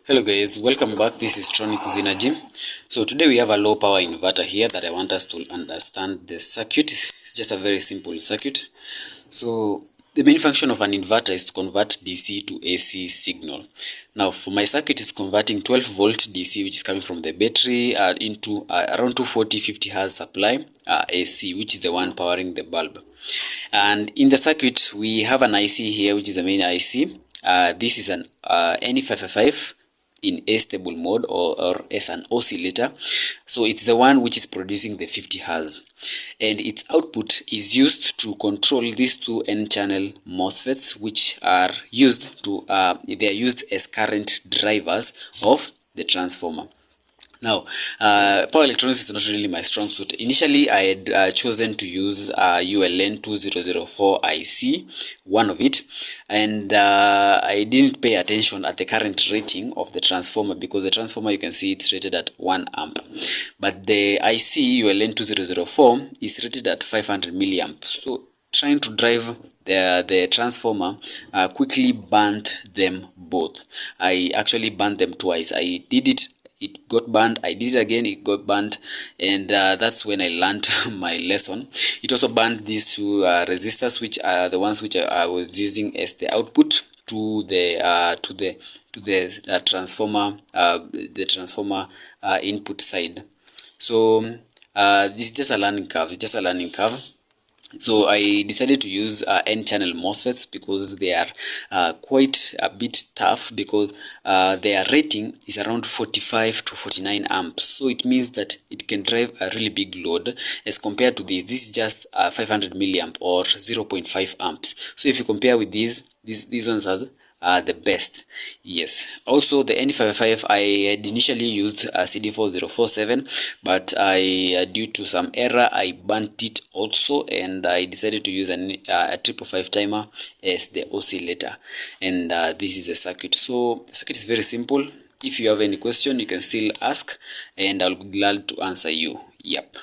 Hello guys, welcome back. This is Tronic Synergy. So today we have a low power inverter here that I want us to understand the circuit. It's just a very simple circuit. So the main function of an inverter is to convert DC to AC signal. Now for my circuit is converting 12 volt DC, which is coming from the battery, into around 240-50 Hz supply AC, which is the one powering the bulb. And in the circuit we have an IC here, which is the main IC. This is an NE555 in A stable mode or as an oscillator. So it's the one which is producing the 50 Hz, and its output is used to control these two N-channel MOSFETs, which are used to they are used as current drivers of the transformer. Now, power electronics is not really my strong suit. Initially, I had chosen to use ULN 2004 IC, one of it, and I didn't pay attention at the current rating of the transformer, because the transformer, you can see it's rated at 1 amp, but the IC ULN 2004 is rated at 500 milliamp. So trying to drive the transformer quickly burnt them both. I actually burnt them twice. I did it, it got burned, I did it again, it got burned, and that's when I learned my lesson. It also burned these two resistors, which are the ones which I was using as the output to the transformer, input side. So this is just a learning curve. So I decided to use N-channel MOSFETs because they are quite a bit tough, because their rating is around 45 to 49 amps. So it means that it can drive a really big load as compared to this. This is just 500 milliamp or 0.5 amps. So if you compare with these ones are the best. Yes, also the NE555, I had initially used CD4047, but I due to some error I burnt it also, and I decided to use a 555 timer as the oscillator, and this is the circuit. So the circuit is very simple. If you have any question, you can still ask and I'll be glad to answer you. Yep.